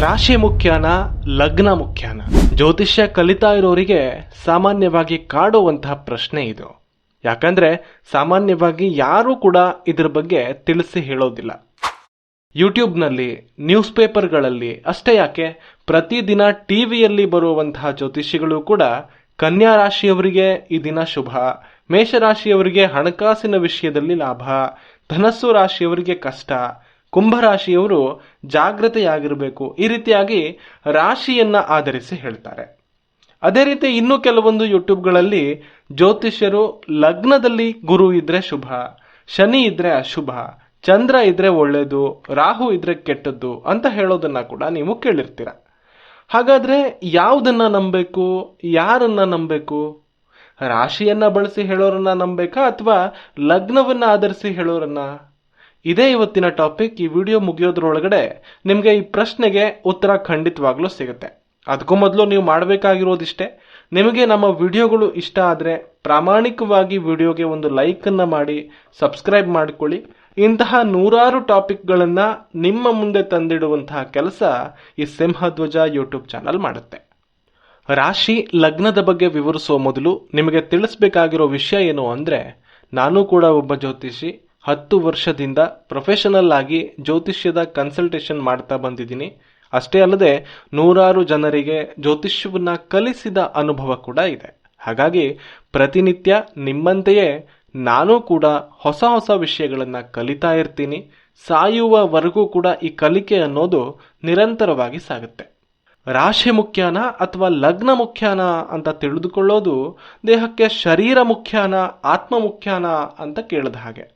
ರಾಶಿ ಮುಖ್ಯನಾ ಲಗ್ನ ಮುಖ್ಯನಾ? ಜ್ಯೋತಿಷ್ಯ ಕಲಿತಾ ಇರೋರಿಗೆ ಸಾಮಾನ್ಯವಾಗಿ ಕಾಡುವಂತಹ ಪ್ರಶ್ನೆ ಇದು. ಯಾಕಂದ್ರೆ ಸಾಮಾನ್ಯವಾಗಿ ಯಾರೂ ಕೂಡ ಇದ್ರ ಬಗ್ಗೆ ತಿಳಿಸಿ ಹೇಳೋದಿಲ್ಲ. ಯೂಟ್ಯೂಬ್ನಲ್ಲಿ, ನ್ಯೂಸ್ ಪೇಪರ್ಗಳಲ್ಲಿ ಅಷ್ಟೇ ಯಾಕೆ, ಪ್ರತಿದಿನ ಟಿವಿಯಲ್ಲಿ ಬರುವಂತಹ ಜ್ಯೋತಿಷಿಗಳು ಕೂಡ ಕನ್ಯಾ ರಾಶಿಯವರಿಗೆ ಈ ದಿನ ಶುಭ, ಮೇಷರಾಶಿಯವರಿಗೆ ಹಣಕಾಸಿನ ವಿಷಯದಲ್ಲಿ ಲಾಭ, ಧನಸ್ಸು ರಾಶಿಯವರಿಗೆ ಕಷ್ಟ, ಕುಂಭರಾಶಿಯವರು ಜಾಗೃತೆಯಾಗಿರಬೇಕು, ಈ ರೀತಿಯಾಗಿ ರಾಶಿಯನ್ನ ಆಧರಿಸಿ ಹೇಳ್ತಾರೆ. ಅದೇ ರೀತಿ ಇನ್ನು ಕೆಲವೊಂದು ಯೂಟ್ಯೂಬ್ಗಳಲ್ಲಿ ಜ್ಯೋತಿಷ್ಯರು ಲಗ್ನದಲ್ಲಿ ಗುರು ಇದ್ರೆ ಶುಭ, ಶನಿ ಇದ್ರೆ ಅಶುಭ, ಚಂದ್ರ ಇದ್ರೆ ಒಳ್ಳೇದು, ರಾಹು ಇದ್ರೆ ಕೆಟ್ಟದ್ದು ಅಂತ ಹೇಳೋದನ್ನ ಕೂಡ ನೀವು ಕೇಳಿರ್ತೀರ. ಹಾಗಾದ್ರೆ ಯಾವುದನ್ನ ನಂಬಬೇಕು, ಯಾರನ್ನ ನಂಬಬೇಕು? ರಾಶಿಯನ್ನ ಬಳಸಿ ಹೇಳೋರನ್ನ ನಂಬೇಕಾ ಅಥವಾ ಲಗ್ನವನ್ನ ಆಧರಿಸಿ ಹೇಳೋರನ್ನ? ಇದೇ ಇವತ್ತಿನ ಟಾಪಿಕ್. ಈ ವಿಡಿಯೋ ಮುಗಿಯೋದ್ರೊಳಗಡೆ ನಿಮಗೆ ಈ ಪ್ರಶ್ನೆಗೆ ಉತ್ತರ ಖಂಡಿತವಾಗ್ಲೂ ಸಿಗುತ್ತೆ. ಅದಕ್ಕೂ ಮೊದಲು ನೀವು ಮಾಡಬೇಕಾಗಿರೋದಿಷ್ಟೇ, ನಿಮಗೆ ನಮ್ಮ ವಿಡಿಯೋಗಳು ಇಷ್ಟ ಆದರೆ ಪ್ರಾಮಾಣಿಕವಾಗಿ ವಿಡಿಯೋಗೆ ಒಂದು ಲೈಕನ್ನು ಮಾಡಿ ಸಬ್ಸ್ಕ್ರೈಬ್ ಮಾಡಿಕೊಳ್ಳಿ. ಇಂತಹ ನೂರಾರು ಟಾಪಿಕ್ಗಳನ್ನ ನಿಮ್ಮ ಮುಂದೆ ತಂದಿಡುವಂತಹ ಕೆಲಸ ಈ ಸಿಂಹಧ್ವಜ ಯೂಟ್ಯೂಬ್ ಚಾನಲ್ ಮಾಡುತ್ತೆ. ರಾಶಿ ಲಗ್ನದ ಬಗ್ಗೆ ವಿವರಿಸುವ ಮೊದಲು ನಿಮಗೆ ತಿಳಿಸ್ಬೇಕಾಗಿರೋ ವಿಷಯ ಏನು ಅಂದರೆ, ನಾನು ಕೂಡ ಒಬ್ಬ ಜ್ಯೋತಿಷಿ. 10 ವರ್ಷದಿಂದ ಪ್ರೊಫೆಷನಲ್ ಆಗಿ ಜ್ಯೋತಿಷ್ಯದ ಕನ್ಸಲ್ಟೇಷನ್ ಮಾಡ್ತಾ ಬಂದಿದ್ದೀನಿ. ಅಷ್ಟೇ ಅಲ್ಲದೆ ನೂರಾರು ಜನರಿಗೆ ಜ್ಯೋತಿಷ್ಯವನ್ನ ಕಲಿಸಿದ ಅನುಭವ ಕೂಡ ಇದೆ. ಹಾಗಾಗಿ ಪ್ರತಿನಿತ್ಯ ನಿಮ್ಮಂತೆಯೇ ನಾನು ಕೂಡ ಹೊಸ ಹೊಸ ವಿಷಯಗಳನ್ನು ಕಲಿತಾ ಇರ್ತೀನಿ. ಸಾಯುವವರೆಗೂ ಕೂಡ ಈ ಕಲಿಕೆ ಅನ್ನೋದು ನಿರಂತರವಾಗಿ ಸಾಗುತ್ತೆ. ರಾಶಿ ಮುಖ್ಯನಾ ಅಥವಾ ಲಗ್ನ ಮುಖ್ಯನಾ ಅಂತ ತಿಳಿದುಕೊಳ್ಳೋದು ದೇಹಕ್ಕೆ ಶರೀರ ಮುಖ್ಯನಾ ಆತ್ಮ ಮುಖ್ಯನಾ ಅಂತ ಕೇಳಿದ ಹಾಗೆ.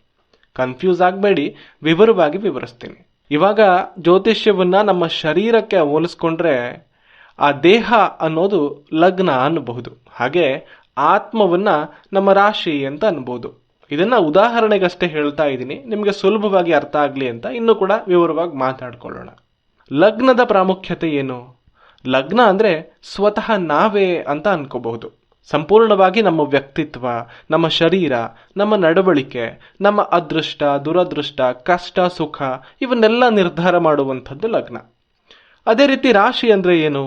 ಕನ್ಫ್ಯೂಸ್ ಆಗಬೇಡಿ, ವಿವರವಾಗಿ ವಿವರಿಸ್ತೀನಿ. ಇವಾಗ ಜ್ಯೋತಿಷ್ಯವನ್ನ ನಮ್ಮ ಶರೀರಕ್ಕೆ ಹೋಲಿಸ್ಕೊಂಡ್ರೆ ಆ ದೇಹ ಅನ್ನೋದು ಲಗ್ನ ಅನ್ನಬಹುದು, ಹಾಗೆ ಆತ್ಮವನ್ನ ನಮ್ಮ ರಾಶಿ ಅಂತ ಅನ್ಬೋದು. ಇದನ್ನ ಉದಾಹರಣೆಗಷ್ಟೇ ಹೇಳ್ತಾ ಇದ್ದೀನಿ, ನಿಮಗೆ ಸುಲಭವಾಗಿ ಅರ್ಥ ಆಗಲಿ ಅಂತ. ಇನ್ನೂ ಕೂಡ ವಿವರವಾಗಿ ಮಾತಾಡ್ಕೊಳ್ಳೋಣ. ಲಗ್ನದ ಪ್ರಾಮುಖ್ಯತೆ ಏನು? ಲಗ್ನ ಅಂದ್ರೆ ಸ್ವತಃ ನಾವೇ ಅಂತ ಅನ್ಕೋಬಹುದು. ಸಂಪೂರ್ಣವಾಗಿ ನಮ್ಮ ವ್ಯಕ್ತಿತ್ವ, ನಮ್ಮ ಶರೀರ, ನಮ್ಮ ನಡವಳಿಕೆ, ನಮ್ಮ ಅದೃಷ್ಟ ದುರದೃಷ್ಟ, ಕಷ್ಟ ಸುಖ ಇವನ್ನೆಲ್ಲ ನಿರ್ಧಾರ ಮಾಡುವಂಥದ್ದು ಲಗ್ನ. ಅದೇ ರೀತಿ ರಾಶಿ ಅಂದ್ರೆ ಏನು?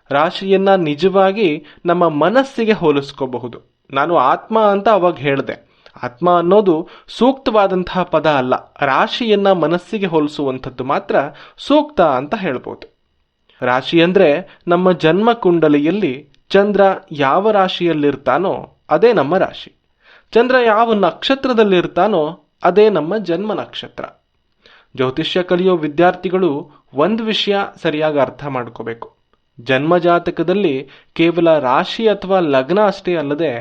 ರಾಶಿಯನ್ನ ನಿಜವಾಗಿ ನಮ್ಮ ಮನಸ್ಸಿಗೆ ಹೋಲಿಸ್ಕೋಬಹುದು. ನಾನು ಆತ್ಮ ಅಂತ ಅವಾಗ ಹೇಳಿದೆ. ಆತ್ಮ ಅನ್ನೋದು ಸೂಕ್ತವಾದಂತಹ ಪದ ಅಲ್ಲ. ರಾಶಿಯನ್ನ ಮನಸ್ಸಿಗೆ ಹೋಲಿಸುವಂಥದ್ದು ಮಾತ್ರ ಸೂಕ್ತ ಅಂತ ಹೇಳ್ಬೋದು. ರಾಶಿ ಅಂದ್ರೆ ನಮ್ಮ ಜನ್ಮ ಕುಂಡಲಿಯಲ್ಲಿ ಚಂದ್ರ ಯಾವ ರಾಶಿಯಲ್ಲಿರ್ತಾನೋ ಅದೇ ನಮ್ಮ ರಾಶಿ. ಚಂದ್ರ ಯಾವ ನಕ್ಷತ್ರದಲ್ಲಿರ್ತಾನೋ ಅದೇ ನಮ್ಮ ಜನ್ಮ ನಕ್ಷತ್ರ. ಜ್ಯೋತಿಷ್ಯ ಕಲಿಯೋ ವಿದ್ಯಾರ್ಥಿಗಳು ಒಂದು ವಿಷಯ ಸರಿಯಾಗಿ ಅರ್ಥ ಮಾಡ್ಕೋಬೇಕು. ಜನ್ಮ ಜಾತಕದಲ್ಲಿ ಕೇವಲ ರಾಶಿ ಅಥವಾ ಲಗ್ನ ಅಷ್ಟೇ ಅಲ್ಲದೆ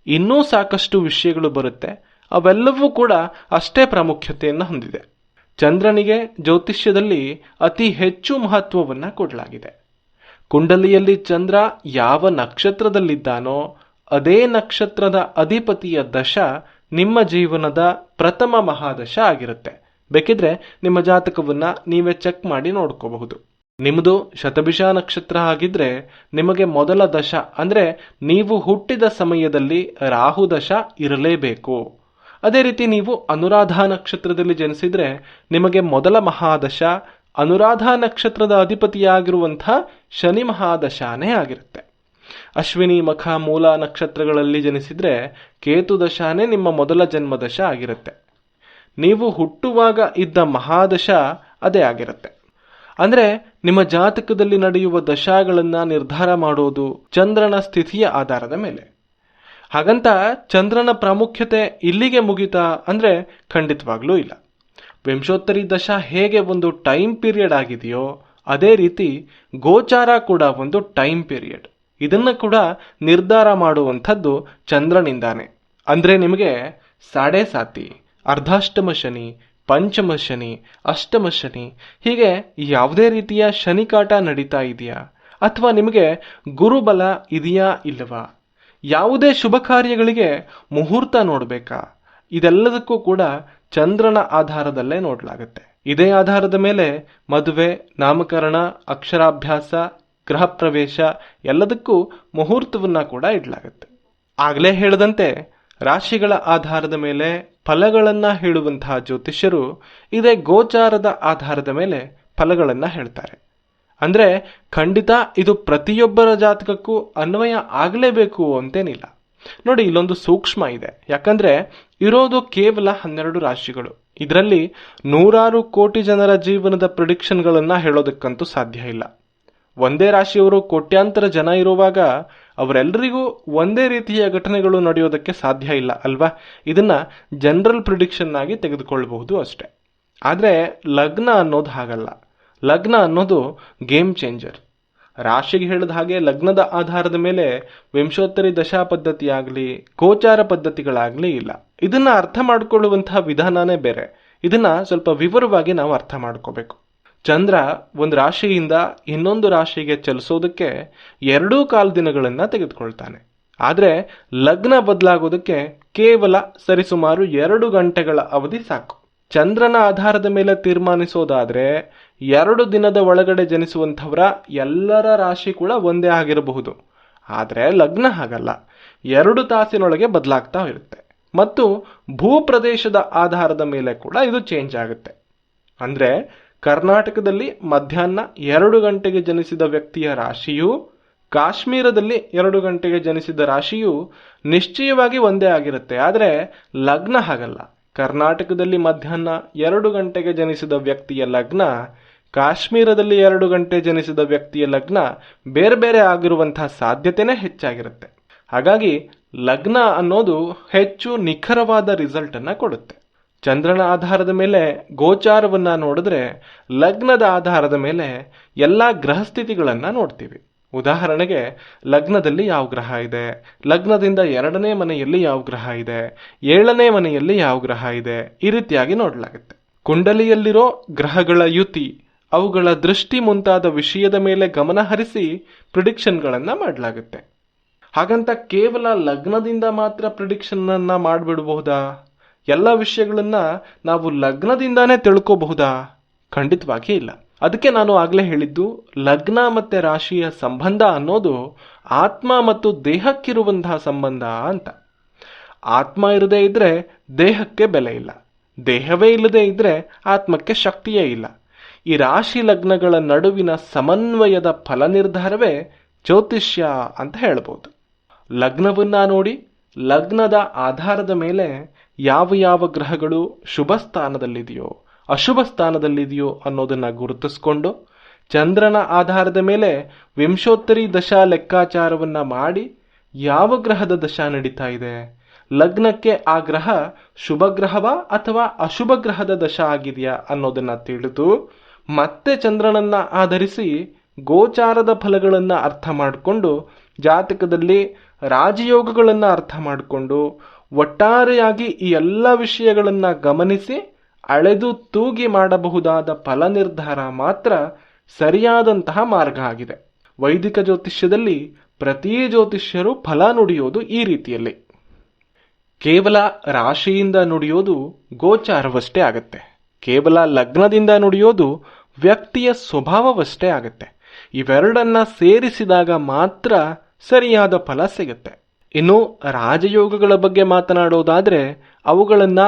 ಇನ್ನೂ ಸಾಕಷ್ಟು ವಿಷಯಗಳು ಬರುತ್ತೆ. ಅವೆಲ್ಲವೂ ಕೂಡ ಅಷ್ಟೇ ಪ್ರಾಮುಖ್ಯತೆಯನ್ನು ಹೊಂದಿದೆ. ಚಂದ್ರನಿಗೆ ಜ್ಯೋತಿಷ್ಯದಲ್ಲಿ ಅತಿ ಹೆಚ್ಚು ಮಹತ್ವವನ್ನು ಕೊಡಲಾಗಿದೆ. ಕುಂಡಲಿಯಲ್ಲಿ ಚಂದ್ರ ಯಾವ ನಕ್ಷತ್ರದಲ್ಲಿದ್ದಾನೋ ಅದೇ ನಕ್ಷತ್ರದ ಅಧಿಪತಿಯ ದಶ ನಿಮ್ಮ ಜೀವನದ ಪ್ರಥಮ ಮಹಾದಶ ಆಗಿರುತ್ತೆ. ಬೇಕಿದ್ರೆ ನಿಮ್ಮ ಜಾತಕವನ್ನ ನೀವೇ ಚೆಕ್ ಮಾಡಿ ನೋಡ್ಕೋಬಹುದು. ನಿಮ್ಮದು ಶತಭಿಷ ನಕ್ಷತ್ರ ಆಗಿದ್ರೆ ನಿಮಗೆ ಮೊದಲ ದಶ ಅಂದ್ರೆ ನೀವು ಹುಟ್ಟಿದ ಸಮಯದಲ್ಲಿ ರಾಹು ದಶ ಇರಲೇಬೇಕು. ಅದೇ ರೀತಿ ನೀವು ಅನುರಾಧ ನಕ್ಷತ್ರದಲ್ಲಿ ಜನಿಸಿದ್ರೆ ನಿಮಗೆ ಮೊದಲ ಮಹಾದಶ ಅನುರಾಧ ನಕ್ಷತ್ರದ ಅಧಿಪತಿಯಾಗಿರುವಂತಹ ಶನಿ ಮಹಾದಶಾನೇ ಆಗಿರುತ್ತೆ. ಅಶ್ವಿನಿ ಮಖ ಮೂಲ ನಕ್ಷತ್ರಗಳಲ್ಲಿ ಜನಿಸಿದ್ರೆ ಕೇತು ದಶಾನೇ ನಿಮ್ಮ ಮೊದಲ ಜನ್ಮದಶ ಆಗಿರುತ್ತೆ. ನೀವು ಹುಟ್ಟುವಾಗ ಇದ್ದ ಮಹಾದಶ ಅದೇ ಆಗಿರುತ್ತೆ. ಅಂದ್ರೆ ನಿಮ್ಮ ಜಾತಕದಲ್ಲಿ ನಡೆಯುವ ದಶಾಗಳನ್ನ ನಿರ್ಧಾರ ಮಾಡೋದು ಚಂದ್ರನ ಸ್ಥಿತಿಯ ಆಧಾರದ ಮೇಲೆ. ಹಾಗಂತ ಚಂದ್ರನ ಪ್ರಾಮುಖ್ಯತೆ ಇಲ್ಲಿಗೆ ಮುಗಿತಾ ಅಂದ್ರೆ ಖಂಡಿತವಾಗ್ಲೂ ಇಲ್ಲ. ವಿಂಶೋತ್ತರಿ ದಶ ಹೇಗೆ ಒಂದು ಟೈಮ್ ಪೀರಿಯಡ್ ಆಗಿದೆಯೋ ಅದೇ ರೀತಿ ಗೋಚಾರ ಕೂಡ ಒಂದು ಟೈಮ್ ಪೀರಿಯಡ್. ಇದನ್ನ ಕೂಡ ನಿರ್ಧಾರ ಮಾಡುವಂಥದ್ದು ಚಂದ್ರನಿಂದಾನೆ. ಅಂದ್ರೆ ನಿಮಗೆ ಸಾಡೆ ಸಾತಿ, ಅರ್ಧಾಷ್ಟಮ ಶನಿ, ಪಂಚಮ ಶನಿ, ಅಷ್ಟಮ ಶನಿ ಹೀಗೆ ಯಾವುದೇ ರೀತಿಯ ಶನಿಕಾಟ ನಡೀತಾ ಇದೆಯಾ ಅಥವಾ ನಿಮಗೆ ಗುರುಬಲ ಇದೆಯಾ ಇಲ್ಲವಾ, ಯಾವುದೇ ಶುಭ ಕಾರ್ಯಗಳಿಗೆ ಮುಹೂರ್ತ ನೋಡಬೇಕಾ, ಇದೆಲ್ಲದಕ್ಕೂ ಕೂಡ ಚಂದ್ರನ ಆಧಾರದಲ್ಲೇ ನೋಡಲಾಗುತ್ತೆ. ಇದೇ ಆಧಾರದ ಮೇಲೆ ಮದುವೆ, ನಾಮಕರಣ, ಅಕ್ಷರಾಭ್ಯಾಸ, ಗೃಹ ಪ್ರವೇಶ ಎಲ್ಲದಕ್ಕೂ ಮುಹೂರ್ತವನ್ನ ಕೂಡ ಇಡಲಾಗುತ್ತೆ. ಆಗಲೇ ಹೇಳದಂತೆ ರಾಶಿಗಳ ಆಧಾರದ ಮೇಲೆ ಫಲಗಳನ್ನ ಹೇಳುವಂತಹ ಜ್ಯೋತಿಷ್ಯರು ಇದೇ ಗೋಚಾರದ ಆಧಾರದ ಮೇಲೆ ಫಲಗಳನ್ನ ಹೇಳ್ತಾರೆ. ಅಂದ್ರೆ ಖಂಡಿತ ಇದು ಪ್ರತಿಯೊಬ್ಬರ ಜಾತಕಕ್ಕೂ ಅನ್ವಯ ಆಗಲೇಬೇಕು ಅಂತೇನಿಲ್ಲ. ನೋಡಿ, ಇಲ್ಲೊಂದು ಸೂಕ್ಷ್ಮ ಇದೆ. ಯಾಕಂದ್ರೆ ಇರೋದು ಕೇವಲ 12 ರಾಶಿಗಳು. ಇದರಲ್ಲಿ ನೂರಾರು ಕೋಟಿ ಜನರ ಜೀವನದ ಪ್ರಿಡಿಕ್ಷನ್ಗಳನ್ನ ಹೇಳೋದಕ್ಕಂತೂ ಸಾಧ್ಯ ಇಲ್ಲ. ಒಂದೇ ರಾಶಿಯವರು ಕೋಟ್ಯಾಂತರ ಜನ ಇರುವಾಗ ಅವರೆಲ್ಲರಿಗೂ ಒಂದೇ ರೀತಿಯ ಘಟನೆಗಳು ನಡೆಯೋದಕ್ಕೆ ಸಾಧ್ಯ ಇಲ್ಲ ಅಲ್ವಾ? ಇದನ್ನ ಜನರಲ್ ಪ್ರಿಡಿಕ್ಷನ್ ಆಗಿ ತೆಗೆದುಕೊಳ್ಳಬಹುದು ಅಷ್ಟೆ. ಆದ್ರೆ ಲಗ್ನ ಅನ್ನೋದು ಹಾಗಲ್ಲ. ಲಗ್ನ ಅನ್ನೋದು ಗೇಮ್ ಚೇಂಜರ್. ರಾಶಿಗೆ ಹೇಳಿದ ಹಾಗೆ ಲಗ್ನದ ಆಧಾರದ ಮೇಲೆ ವಿಂಶೋತ್ತರಿ ದಶಾ ಪದ್ಧತಿ ಆಗಲಿ, ಗೋಚಾರ ಪದ್ಧತಿಗಳಾಗ್ಲಿ ಇಲ್ಲ. ಇದನ್ನ ಅರ್ಥ ಮಾಡ್ಕೊಳ್ಳುವಂತಹ ವಿಧಾನನೇ ಬೇರೆ. ಇದನ್ನ ಸ್ವಲ್ಪ ವಿವರವಾಗಿ ನಾವು ಅರ್ಥ ಮಾಡ್ಕೋಬೇಕು. ಚಂದ್ರ ಒಂದು ರಾಶಿಯಿಂದ ಇನ್ನೊಂದು ರಾಶಿಗೆ ಚಲಿಸೋದಕ್ಕೆ 2.25 ದಿನಗಳನ್ನ ತೆಗೆದುಕೊಳ್ತಾನೆ. ಆದ್ರೆ ಲಗ್ನ ಬದಲಾಗೋದಕ್ಕೆ ಕೇವಲ ಸರಿಸುಮಾರು 2 ಗಂಟೆಗಳ ಅವಧಿ ಸಾಕು. ಚಂದ್ರನ ಆಧಾರದ ಮೇಲೆ ತೀರ್ಮಾನಿಸೋದಾದ್ರೆ 2 ದಿನದ ಒಳಗಡೆ ಜನಿಸುವಂಥವರ ಎಲ್ಲರ ರಾಶಿ ಕೂಡ ಒಂದೇ ಆಗಿರಬಹುದು. ಆದ್ರೆ ಲಗ್ನ ಹಾಗಲ್ಲ, 2 ತಾಸಿನೊಳಗೆ ಬದಲಾಗ್ತಾ ಇರುತ್ತೆ. ಮತ್ತು ಭೂಪ್ರದೇಶದ ಆಧಾರದ ಮೇಲೆ ಕೂಡ ಇದು ಚೇಂಜ್ ಆಗುತ್ತೆ. ಅಂದ್ರೆ ಕರ್ನಾಟಕದಲ್ಲಿ ಮಧ್ಯಾಹ್ನ 2 ಗಂಟೆಗೆ ಜನಿಸಿದ ವ್ಯಕ್ತಿಯ ರಾಶಿಯು, ಕಾಶ್ಮೀರದಲ್ಲಿ 2 ಗಂಟೆಗೆ ಜನಿಸಿದ ರಾಶಿಯು ನಿಶ್ಚಯವಾಗಿ ಒಂದೇ ಆಗಿರುತ್ತೆ. ಆದ್ರೆ ಲಗ್ನ ಹಾಗಲ್ಲ. ಕರ್ನಾಟಕದಲ್ಲಿ ಮಧ್ಯಾಹ್ನ 2 ಗಂಟೆಗೆ ಜನಿಸಿದ ವ್ಯಕ್ತಿಯ ಲಗ್ನ, ಕಾಶ್ಮೀರದಲ್ಲಿ 2 ಗಂಟೆ ಜನಿಸಿದ ವ್ಯಕ್ತಿಯ ಲಗ್ನ ಬೇರೆ ಬೇರೆ ಆಗಿರುವಂತಹ ಸಾಧ್ಯತೆನೇ ಹೆಚ್ಚಾಗಿರುತ್ತೆ. ಹಾಗಾಗಿ ಲಗ್ನ ಅನ್ನೋದು ಹೆಚ್ಚು ನಿಖರವಾದ ರಿಸಲ್ಟ್ ಅನ್ನ ಕೊಡುತ್ತೆ. ಚಂದ್ರನ ಆಧಾರದ ಮೇಲೆ ಗೋಚಾರವನ್ನ ನೋಡಿದ್ರೆ ಲಗ್ನದ ಆಧಾರದ ಮೇಲೆ ಎಲ್ಲಾ ಗ್ರಹ ಸ್ಥಿತಿಗಳನ್ನ ನೋಡ್ತೀವಿ. ಉದಾಹರಣೆಗೆ ಲಗ್ನದಲ್ಲಿ ಯಾವ ಗ್ರಹ ಇದೆ, ಲಗ್ನದಿಂದ 2ನೇ ಮನೆಯಲ್ಲಿ ಯಾವ ಗ್ರಹ ಇದೆ, 7ನೇ ಮನೆಯಲ್ಲಿ ಯಾವ ಗ್ರಹ ಇದೆ, ಈ ರೀತಿಯಾಗಿ ನೋಡಲಾಗುತ್ತೆ. ಕುಂಡಲಿಯಲ್ಲಿರೋ ಗ್ರಹಗಳ ಯುತಿ, ಅವುಗಳ ದೃಷ್ಟಿ ಮುಂತಾದ ವಿಷಯದ ಮೇಲೆ ಗಮನ ಹರಿಸಿ ಪ್ರಿಡಿಕ್ಷನ್ಗಳನ್ನ ಮಾಡಲಾಗುತ್ತೆ. ಹಾಗಂತ ಕೇವಲ ಲಗ್ನದಿಂದ ಮಾತ್ರ ಪ್ರಿಡಿಕ್ಷನ್ ಅನ್ನ ಮಾಡಿಬಿಡಬಹುದಾ? ಎಲ್ಲ ವಿಷಯಗಳನ್ನ ನಾವು ಲಗ್ನದಿಂದಾನೇ ತಿಳ್ಕೋಬಹುದಾ? ಖಂಡಿತವಾಗಿ ಇಲ್ಲ. ಅದಕ್ಕೆ ನಾನು ಆಗ್ಲೇ ಹೇಳಿದ್ದು, ಲಗ್ನ ಮತ್ತೆ ರಾಶಿಯ ಸಂಬಂಧ ಅನ್ನೋದು ಆತ್ಮ ಮತ್ತು ದೇಹಕ್ಕಿರುವಂತಹ ಸಂಬಂಧ ಅಂತ. ಆತ್ಮ ಇರದೇ ಇದ್ರೆ ದೇಹಕ್ಕೆ ಬೆಲೆ ಇಲ್ಲ, ದೇಹವೇ ಇಲ್ಲದೆ ಇದ್ರೆ ಆತ್ಮಕ್ಕೆ ಶಕ್ತಿಯೇ ಇಲ್ಲ. ಈ ರಾಶಿ ಲಗ್ನಗಳ ನಡುವಿನ ಸಮನ್ವಯದ ಫಲ ನಿರ್ಧಾರವೇ ಜ್ಯೋತಿಷ್ಯ ಅಂತ ಹೇಳ್ಬೋದು. ಲಗ್ನವನ್ನ ನೋಡಿ ಲಗ್ನದ ಆಧಾರದ ಮೇಲೆ ಯಾವ ಯಾವ ಗ್ರಹಗಳು ಶುಭ ಸ್ಥಾನದಲ್ಲಿದೆಯೋ ಅಶುಭ ಸ್ಥಾನದಲ್ಲಿದೆಯೋ ಅನ್ನೋದನ್ನ ಗುರುತಿಸ್ಕೊಂಡು, ಚಂದ್ರನ ಆಧಾರದ ಮೇಲೆ ವಿಂಶೋತ್ತರಿ ದಶಾ ಲೆಕ್ಕಾಚಾರವನ್ನ ಮಾಡಿ ಯಾವ ಗ್ರಹದ ದಶಾ ನಡೀತಾ ಇದೆ, ಲಗ್ನಕ್ಕೆ ಆ ಗ್ರಹ ಶುಭ ಗ್ರಹವಾ ಅಥವಾ ಅಶುಭ ಗ್ರಹದ ದಶಾ ಆಗಿದೆಯಾ ಅನ್ನೋದನ್ನ ತಿಳಿದು, ಮತ್ತೆ ಚಂದ್ರನನ್ನ ಆಧರಿಸಿ ಗೋಚಾರದ ಫಲಗಳನ್ನ ಅರ್ಥ ಮಾಡಿಕೊಂಡು, ಜಾತಕದಲ್ಲಿ ರಾಜಯೋಗಗಳನ್ನ ಅರ್ಥ ಮಾಡಿಕೊಂಡು, ಒಟ್ಟಾರೆಯಾಗಿ ಈ ಎಲ್ಲ ವಿಷಯಗಳನ್ನ ಗಮನಿಸಿ ಅಳೆದು ತೂಗಿ ಮಾಡಬಹುದಾದ ಫಲ ನಿರ್ಧಾರ ಮಾತ್ರ ಸರಿಯಾದಂತಹ ಮಾರ್ಗ ಆಗಿದೆ. ವೈದಿಕ ಜ್ಯೋತಿಷ್ಯದಲ್ಲಿ ಪ್ರತಿ ಜ್ಯೋತಿಷ್ಯರು ಫಲ ನುಡಿಯೋದು ಈ ರೀತಿಯಲ್ಲಿ. ಕೇವಲ ರಾಶಿಯಿಂದ ನುಡಿಯೋದು ಗೋಚಾರವಷ್ಟೇ ಆಗತ್ತೆ. ಕೇವಲ ಲಗ್ನದಿಂದ ನುಡಿಯೋದು ವ್ಯಕ್ತಿಯ ಸ್ವಭಾವವಷ್ಟೇ ಆಗತ್ತೆ. ಇವೆರಡನ್ನ ಸೇರಿಸಿದಾಗ ಮಾತ್ರ ಸರಿಯಾದ ಫಲ ಸಿಗುತ್ತೆ. ಇನ್ನು ರಾಜಯೋಗಗಳ ಬಗ್ಗೆ ಮಾತನಾಡೋದಾದ್ರೆ ಅವುಗಳನ್ನ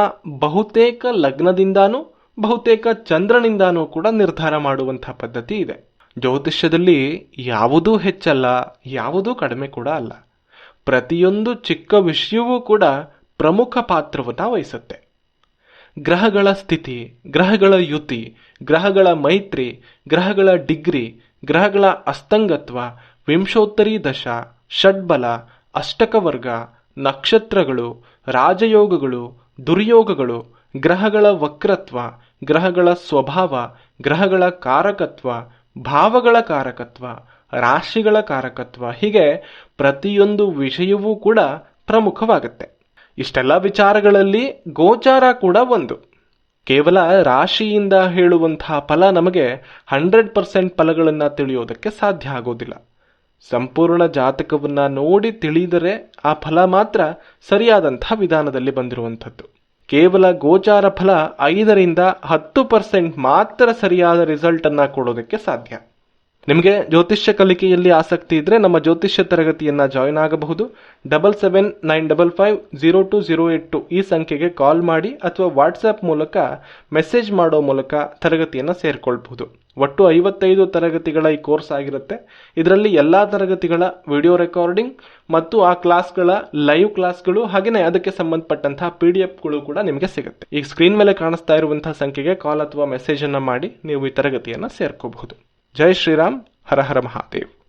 ಬಹುತೇಕ ಲಗ್ನದಿಂದಾನೂ ಬಹುತೇಕ ಚಂದ್ರನಿಂದಾನೂ ಕೂಡ ನಿರ್ಧಾರ ಮಾಡುವಂತಹ ಪದ್ಧತಿ ಇದೆ. ಜ್ಯೋತಿಷ್ಯದಲ್ಲಿ ಯಾವುದೂ ಹೆಚ್ಚಲ್ಲ, ಯಾವುದೂ ಕಡಿಮೆ ಕೂಡ ಅಲ್ಲ. ಪ್ರತಿಯೊಂದು ಚಿಕ್ಕ ವಿಷಯವೂ ಕೂಡ ಪ್ರಮುಖ ಪಾತ್ರವನ್ನ ವಹಿಸುತ್ತೆ. ಗ್ರಹಗಳ ಸ್ಥಿತಿ, ಗ್ರಹಗಳ ಯುತಿ, ಗ್ರಹಗಳ ಮೈತ್ರಿ, ಗ್ರಹಗಳ ಡಿಗ್ರಿ, ಗ್ರಹಗಳ ಅಸ್ತಂಗತ್ವ, ವಿಂಶೋತ್ತರಿ ದಶಾ, ಷಡ್ಬಲ, ಅಷ್ಟಕವರ್ಗ, ನಕ್ಷತ್ರಗಳು, ರಾಜಯೋಗಗಳು, ದುರ್ಯೋಗಗಳು, ಗ್ರಹಗಳ ವಕ್ರತ್ವ, ಗ್ರಹಗಳ ಸ್ವಭಾವ, ಗ್ರಹಗಳ ಕಾರಕತ್ವ, ಭಾವಗಳ ಕಾರಕತ್ವ, ರಾಶಿಗಳ ಕಾರಕತ್ವ, ಹೀಗೆ ಪ್ರತಿಯೊಂದು ವಿಷಯವೂ ಕೂಡ ಪ್ರಮುಖವಾಗುತ್ತೆ. ಇಷ್ಟೆಲ್ಲ ವಿಚಾರಗಳಲ್ಲಿ ಗೋಚಾರ ಕೂಡ ಒಂದು. ಕೇವಲ ರಾಶಿಯಿಂದ ಹೇಳುವಂತಹ ಫಲ ನಮಗೆ 100% ಫಲಗಳನ್ನ ತಿಳಿಯೋದಕ್ಕೆ ಸಾಧ್ಯ ಆಗೋದಿಲ್ಲ. ಸಂಪೂರ್ಣ ಜಾತಕವನ್ನ ನೋಡಿ ತಿಳಿದರೆ ಆ ಫಲ ಮಾತ್ರ ಸರಿಯಾದಂತಹ ವಿಧಾನದಲ್ಲಿ ಬಂದಿರುವಂಥದ್ದು. ಕೇವಲ ಗೋಚಾರ ಫಲ 5ರಿಂದ 10% ಮಾತ್ರ ಸರಿಯಾದ ರಿಸಲ್ಟ್ ಅನ್ನ ಕೊಡೋದಕ್ಕೆ ಸಾಧ್ಯ. ನಿಮಗೆ ಜ್ಯೋತಿಷ್ಯ ಕಲಿಕೆಯಲ್ಲಿ ಆಸಕ್ತಿ ಇದ್ರೆ ನಮ್ಮ ಜ್ಯೋತಿಷ್ಯ ತರಗತಿಯನ್ನ ಜಾಯಿನ್ ಆಗಬಹುದು. 7795502082 ಈ ಸಂಖ್ಯೆಗೆ ಕಾಲ್ ಮಾಡಿ ಅಥವಾ ವಾಟ್ಸ್ಆಪ್ ಮೂಲಕ ಮೆಸೇಜ್ ಮಾಡೋ ಮೂಲಕ ತರಗತಿಯನ್ನ ಸೇರ್ಕೊಳ್ಬಹುದು. ಒಟ್ಟು 55 ತರಗತಿಗಳ ಈ ಕೋರ್ಸ್ ಆಗಿರುತ್ತೆ. ಇದರಲ್ಲಿ ಎಲ್ಲಾ ತರಗತಿಗಳ ವಿಡಿಯೋ ರೆಕಾರ್ಡಿಂಗ್ ಮತ್ತು ಆ ಕ್ಲಾಸ್ಗಳ ಲೈವ್ ಕ್ಲಾಸ್ಗಳು ಹಾಗೆಯೇ ಅದಕ್ಕೆ ಸಂಬಂಧಪಟ್ಟಂತಹ PDF-ಗಳು ಕೂಡ ನಿಮಗೆ ಸಿಗುತ್ತೆ. ಈಗ ಸ್ಕ್ರೀನ್ ಮೇಲೆ ಕಾಣಿಸ್ತಾ ಇರುವಂತಹ ಸಂಖ್ಯೆಗೆ ಕಾಲ್ ಅಥವಾ ಮೆಸೇಜ್ ಅನ್ನ ಮಾಡಿ ನೀವು ಈ ತರಗತಿಯನ್ನ ಸೇರ್ಕೋಬಹುದು. ಜೈ ಶ್ರೀರಾಮ್, ಹರ ಹರ ಮಹಾದೇವ್.